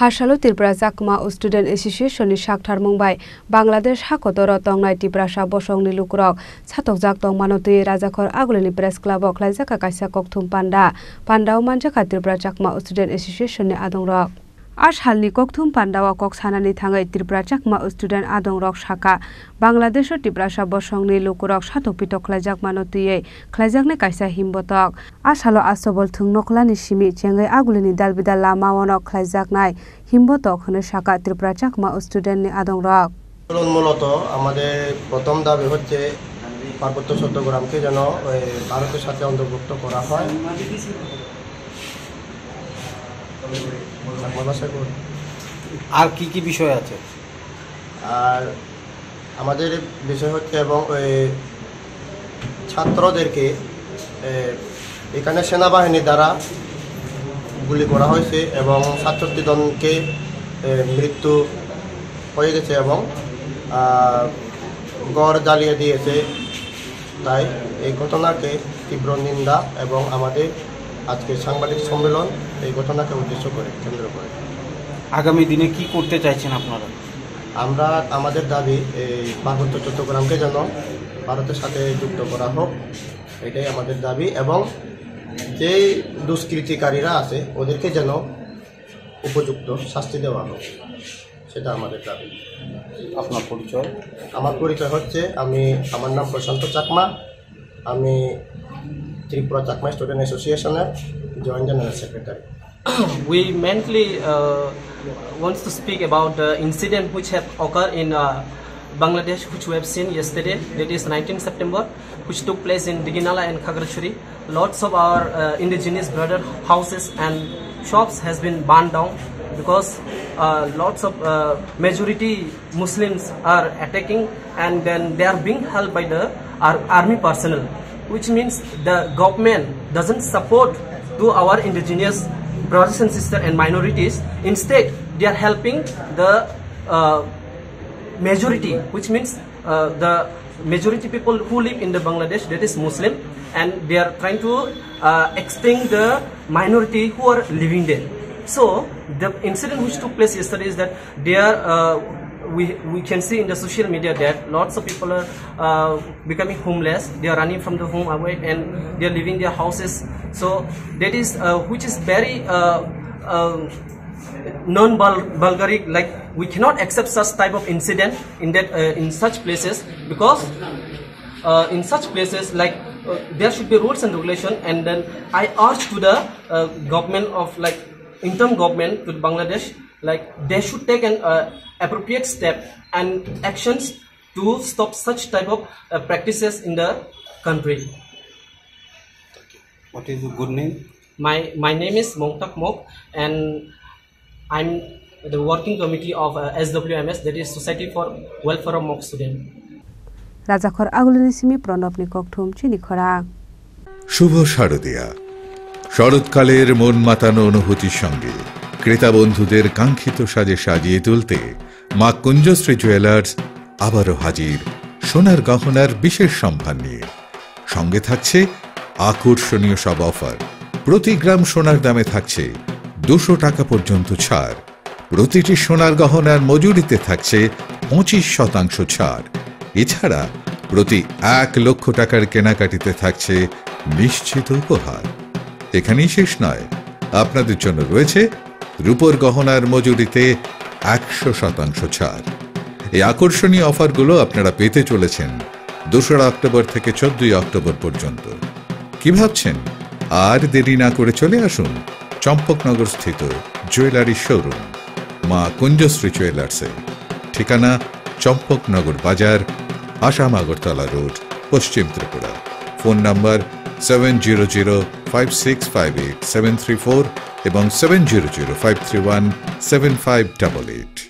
हासालो Tripura Chakma student association साकथार मुंबाई बांग्लादेश हाकतर तंगनाय त्रिपुरा बसंनि लुकुरक सातकजाक तंगमानोति राजाखर आगुलिनि प्रेस क्लाबक लाइजाका कायसा ककथुम पान्डाव मानजाखा त्रिपुरा चाकमा स्टूडेंट एसोसिएशन आदंरक आसालनि ककथुम पान्डाव कक सानानि थाङै त्रिपुरा चाकमा स्टूडेंट आदंरक साका बांग्लादेश त्रिपुरा बसंनि लुकुरक सातक पिटक खलाइजाक मानोतियै खलाइजाकनि कायसा हिमबतक आसालो आसबल थुंनकलानि सिमि चेंगै आगुलिनि दालबिदाल लामावनक खलाइजाकनाय हिमबतक होनो साका त्रिपुरा चाकमा स्टूडेंटनि आदंरक মূলত আমাদের প্রথম দাবি হচ্ছে পার্বত্য চট্টগ্রামকে যেন ভারতের সাথে অন্তর্ভুক্ত করা হয়। আর কি কি বিষয় আছে? আর আমাদের বিষয় হচ্ছে এবং ছাত্রদেরকে এখানে সেনাবাহিনী দ্বারা গুলি করা হয়েছে এবং ৬৭ জনকে মৃত্যু হয়ে গেছে এবং ঘর জ্বালিয়ে দিয়েছে। তাই এই ঘটনাকে তীব্র নিন্দা এবং আমাদের আজকে সাংবাদিক সম্মেলন এই ঘটনাকে উদ্দেশ্য করে কেন্দ্র করে। আগামী দিনে কি করতে চাইছেন আপনারা? আমরা আমাদের দাবি এই পার্বত্য চট্টগ্রামকে যেন ভারতের সাথে যুক্ত করা হোক, এটাই আমাদের দাবি এবং যে দুষ্কৃতিকারীরা আছে ওদেরকে যেন উপযুক্ত শাস্তি দেওয়া হোক, সেটা আমাদের দাবি। আপনার পরিচয়? আমার পরিচয় হচ্ছে আমার নাম প্রশান্ত চাকমা, আমি ত্রিপুরা চাকমা স্টুডেন্ট অ্যাসোসিয়েশনের joint general secretary. We mainly want to speak about the incident which have occurred in Bangladesh, which we have seen yesterday, that is 19 September, which took place in Diginala and Khagrachuri. Lots of our indigenous brother houses and shops has been burned down because lots of majority Muslims are attacking and then they are being held by the army personnel, which means the government doesn't support to our indigenous brothers and sisters and minorities. Instead, they are helping the majority, which means the majority people who live in the Bangladesh, that is Muslim, and they are trying to extinct the minority who are living there. So the incident which took place yesterday is that there we can see in the social media that lots of people are becoming homeless. They are running from the home away and they are leaving their houses. So that is which is very non-vulgaric. Like, we cannot accept such type of incident in such places, because in such places like there should be rules and regulation. And then I urge to the government of interim government to Bangladesh, like they should take an appropriate step and actions to stop such type of practices in the country. What is your good name? My name is Mongtak Mok, and I'm the working committee of SWMS, that is Society for Welfare of Mok Student. রাজাখর আগুলিনি সিমি প্রণবনি ককথুম চিনি খরা। শুভ শারদিয়া। শরৎকালের মন মাতানো অনুভূতির সঙ্গে ক্রেতা বন্ধুদের কাঙ্ক্ষিত সাজে সাজিয়ে তুলতে মা কুঞ্জশ্রী জুয়েলার্স আবারও হাজির সোনার গহনার বিশেষ সম্ভার নিয়ে। সঙ্গে থাকছে আকর্ষণীয় সব অফার। প্রতি গ্রাম সোনার দামে থাকছে 200 টাকা পর্যন্ত ছাড়। প্রতিটি সোনার গহনার মজুরিতে থাকছে 25% ছাড়। এছাড়া প্রতি 1 লক্ষ টাকার কেনাকাটিতে থাকছে নিশ্চিত উপহার। এখানেই শেষ নয়, আপনাদের জন্য রয়েছে রূপোর গহনার মজুরিতে 100% ছাড়। এই আকর্ষণীয় অফারগুলো আপনারা পেতে চলেছেন 2 অক্টোবর থেকে 14 অক্টোবর পর্যন্ত। কি ভাবছেন? আর দেরি না করে চলে আসুন চম্পকনগর স্থিত জুয়েলারি শোরুম মা কুঞ্জশ্রী জুয়েলার্সে। ঠিকানা চম্পকনগর বাজার, আসাম আগরতলা রোড, পশ্চিম ত্রিপুরা। ফোন নাম্বার 7005658734 এবং 7005317588।